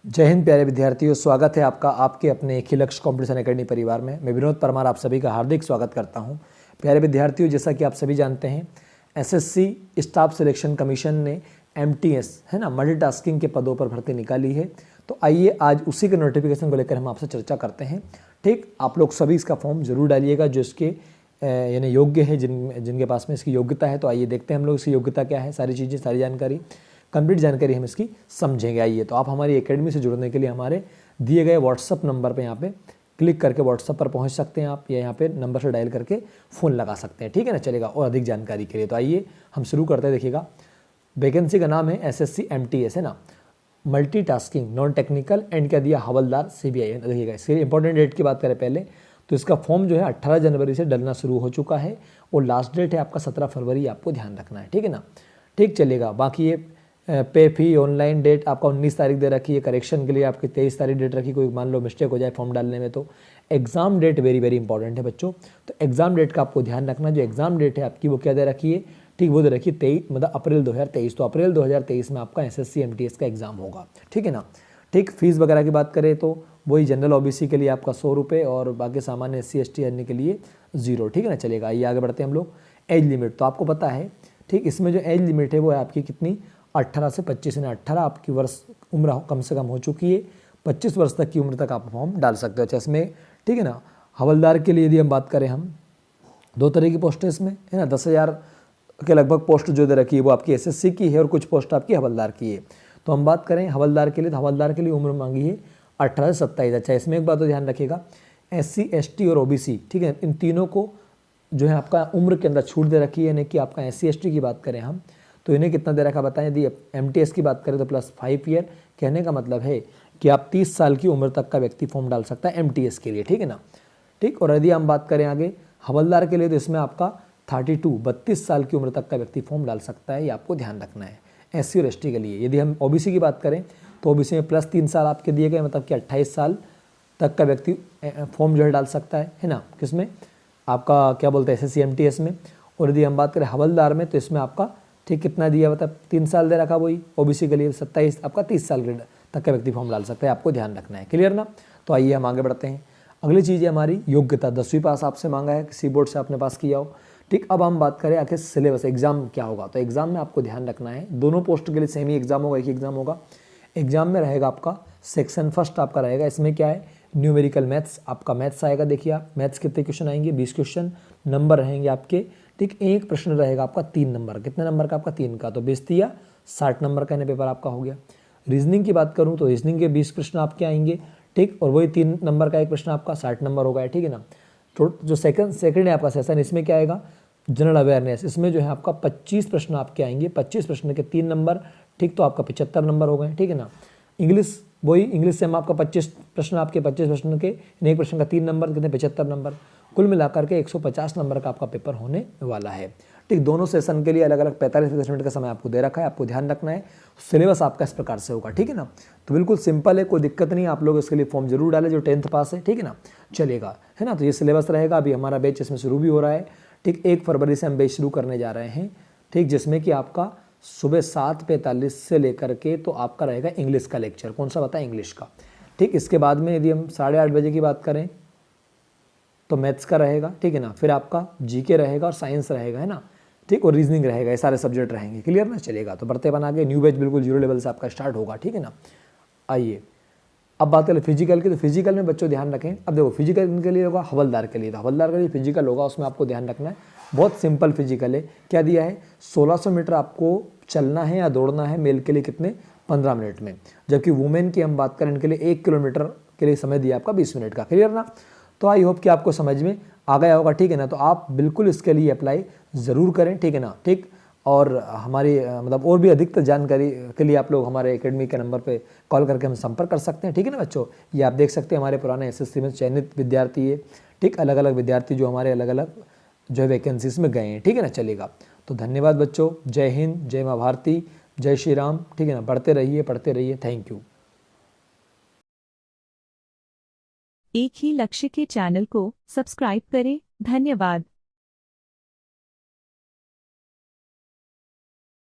जय हिंद प्यारे विद्यार्थियों, स्वागत है आपका आपके अपने एक ही लक्ष्य कॉम्पिटिशन एकेडमी परिवार में। मैं विनोद परमार आप सभी का हार्दिक स्वागत करता हूं। प्यारे विद्यार्थियों, जैसा कि आप सभी जानते हैं, एसएससी स्टाफ सिलेक्शन कमीशन ने एमटीएस है ना मल्टीटास्किंग के पदों पर भर्ती निकाली है। तो आइए आज उसी के नोटिफिकेशन को लेकर हम आपसे चर्चा करते हैं। ठीक, आप लोग सभी इसका फॉर्म जरूर डालिएगा जो इसके यानी योग्य है, जिनके पास में इसकी योग्यता है। तो आइए देखते हैं हम लोग इसकी योग्यता क्या है, सारी चीज़ें, सारी जानकारी, कंप्लीट जानकारी हम इसकी समझेंगे। आइए, तो आप हमारी एकेडमी से जुड़ने के लिए हमारे दिए गए व्हाट्सअप नंबर पे यहाँ पे क्लिक करके व्हाट्सअप पर पहुँच सकते हैं आप, या यहाँ पे नंबर से डायल करके फ़ोन लगा सकते हैं। ठीक है ना, चलेगा। और अधिक जानकारी के लिए तो आइए हम शुरू करते हैं। देखिएगा, वैकेंसी का नाम है एसएससी एमटीएस, है ना, मल्टीटास्किंग नॉन टेक्निकल एंड क्या दिया, हवलदार सीबीआई। देखिएगा, इसके इंपॉर्टेंट डेट की बात करें पहले, तो इसका फॉर्म जो है 18 जनवरी से डलना शुरू हो चुका है और लास्ट डेट है आपका 17 फरवरी, आपको ध्यान रखना है। ठीक है ना, ठीक, चलेगा। बाकी ये पे फी ऑनलाइन डेट आपका 19 तारीख दे रखी है, करेक्शन के लिए आपकी 23 तारीख डेट रखी, कोई मान लो मिस्टेक हो जाए फॉर्म डालने में। तो exam date very very important है बच्चों, तो एग्जाम डेट का आपको ध्यान रखना। जो एग्जाम डेट है आपकी वो क्या दे रखी है, ठीक, वो दे रखी है 23 मतलब अप्रैल 2023। तो अप्रैल 2023 में आपका एसएससी एमटीएस का एग्जाम होगा। ठीक है ना, ठीक। फीस वगैरह की बात करें तो वही जनरल ओबीसी के लिए आपका 100 रुपये और बाकी सामान्य एससी एसटी अन्य के लिए 0। ठीक है ना, चलेगा। आइए आगे बढ़ते हैं हम लोग। एज लिमिट तो आपको पता है, ठीक, इसमें जो एज लिमिट है वो है आपकी कितनी, 18 से 25, यानी 18 आपकी वर्ष उम्र कम से कम हो चुकी है, 25 वर्ष तक की उम्र तक आप फॉर्म डाल सकते हो। अच्छा, इसमें ठीक है ना, हवलदार के लिए यदि हम बात करें, हम 2 तरह की पोस्ट है इसमें, है ना। 10,000 के लगभग पोस्ट जो दे रखी है वो आपकी एसएससी की है और कुछ पोस्ट आपकी हवलदार की है। तो हम बात करें हवलदार के लिए, तो हवलदार के लिए उम्र मांगी है 18 से 27। अच्छा, इसमें एक बात तो ध्यान रखिएगा, एससी एसटी और ओबीसी, ठीक है, इन तीनों को जो है आपका उम्र के अंदर छूट दे रखी है। यानी कि आपका एससी एसटी की बात करें हम, तो इन्हें कितना दे रखा बताएं। यदि एमटीएस की बात करें तो +5 ईयर, कहने का मतलब है कि आप 30 साल की उम्र तक का व्यक्ति फॉर्म डाल सकता है एमटीएस के लिए। ठीक है ना, ठीक। और यदि हम बात करें आगे हवलदार के लिए, तो इसमें आपका 32 साल की उम्र तक का व्यक्ति फॉर्म डाल सकता है, ये आपको ध्यान रखना है एससी और एसटी के लिए। यदि हम ओबीसी की बात करें तो ओबीसी में +3 साल आपके दिए गए, मतलब कि 28 साल तक का व्यक्ति फॉर्म जो है डाल सकता है ना, किसमें, आपका क्या बोलते हैं, एसएससी एमटीएस में। और यदि हम बात करें हवलदार में, तो इसमें आपका ठीक कितना दिया, मतलब 3 साल दे रखा, वही ओबीसी के लिए 27, आपका 30 साल तक का व्यक्ति फॉर्म डाल सकता है, आपको ध्यान रखना है। क्लियर ना। तो आइए हम आगे बढ़ते हैं। अगली चीज़ है हमारी योग्यता। 10वीं पास आपसे मांगा है, किसी बोर्ड से आपने पास किया हो। ठीक, अब हम बात करें आखिर सिलेबस, एग्जाम क्या होगा। तो एग्जाम में आपको ध्यान रखना है, दोनों पोस्ट के लिए सेम ही एग्जाम होगा, एक ही एग्जाम होगा। एग्जाम में रहेगा आपका सेक्शन फर्स्ट आपका रहेगा, इसमें क्या है, न्यूमेरिकल मैथ्स, आपका मैथ्स आएगा। देखिए आप मैथ्स कितने क्वेश्चन आएंगे, 20 क्वेश्चन, नंबर रहेंगे आपके, ठीक। एक प्रश्न रहेगा आपका 3 नंबर, कितने नंबर का आपका, 3 का, तो 20 या 60 नंबर का पेपर आपका हो गया। रीजनिंग की बात करूँ तो रीजनिंग के 20 प्रश्न आपके आएंगे, ठीक, और वही 3 नंबर का एक प्रश्न आपका 60 नंबर होगा। ठीक है ना। तो जो सेकंड है आपका सेशन, इसमें क्या आएगा, जनरल अवेयरनेस, इसमें जो है आपका 25 प्रश्न आपके आएंगे, 25 प्रश्न के 3 नंबर, ठीक, तो आपका 75 नंबर हो गए। ठीक है ना। इंग्लिश, वही इंग्लिश से हम आपका 25 प्रश्न, आपके 25 प्रश्न के एक प्रश्न का 3 नंबर, कितने, 75 नंबर, कुल मिलाकर के 150 नंबर का आपका पेपर होने वाला है। ठीक, दोनों सेशन के लिए अलग अलग 45 मिनट का समय आपको दे रखा है, आपको ध्यान रखना है। सिलेबस आपका इस प्रकार से होगा। ठीक है ना, तो बिल्कुल सिंपल है, कोई दिक्कत नहीं, आप लोग इसके लिए फॉर्म जरूर डालें जो 10th पास है। ठीक है ना, चलेगा, है ना। तो ये सिलेबस रहेगा। अभी हमारा बैच इसमें शुरू भी हो रहा है, ठीक, 1 फरवरी से हम बैच शुरू करने जा रहे हैं, ठीक, जिसमें कि आपका सुबह 7:45 से लेकर के तो आपका रहेगा इंग्लिश का लेक्चर। कौन सा बताएं, इंग्लिश का। ठीक, इसके बाद में यदि हम 8:30 बजे की बात करें तो मैथ्स का रहेगा, ठीक है ना, फिर आपका जीके रहेगा और साइंस रहेगा, है ना, ठीक, और रीजनिंग रहेगा, ये सारे सब्जेक्ट रहेंगे। क्लियर ना, चलेगा। तो बढ़ते बना के न्यू बैच बिल्कुल 0 लेवल से आपका स्टार्ट होगा। ठीक है ना। आइए अब बात करें फिजिकल की, तो फिजिकल में बच्चों ध्यान रखें। अब देखो, फिजिकल इनके लिए होगा हवलदार के लिए, तो हवलदार के लिए फिजिकल होगा, उसमें आपको ध्यान रखना है, बहुत सिंपल फिजिकल है। क्या दिया है, 1600 मीटर आपको चलना है या दौड़ना है, मेल के लिए कितने, 15 मिनट में, जबकि वुमेन की हम बात करें, इनके लिए 1 किलोमीटर के लिए समय दिया आपका 20 मिनट का। क्लियर ना। तो आई होप कि आपको समझ में आ गया होगा। ठीक है ना, तो आप बिल्कुल इसके लिए अप्लाई ज़रूर करें। ठीक है ना, ठीक। और हमारी मतलब और भी अधिकतर जानकारी के लिए आप लोग हमारे एकेडमी के नंबर पे कॉल करके हम संपर्क कर सकते हैं। ठीक है ना बच्चों, ये आप देख सकते हैं हमारे पुराने एसएससी में चयनित विद्यार्थी है, ठीक, अलग अलग विद्यार्थी जो हमारे अलग अलग जो है वैकेंसीज में गए हैं। ठीक है ना, चलेगा। तो धन्यवाद बच्चों, जय हिंद, जय माँ भारती, जय श्री राम। ठीक है ना, पढ़ते रहिए, पढ़ते रहिए। Thank you. एक ही लक्ष्य के चैनल को सब्सक्राइब करें। धन्यवाद।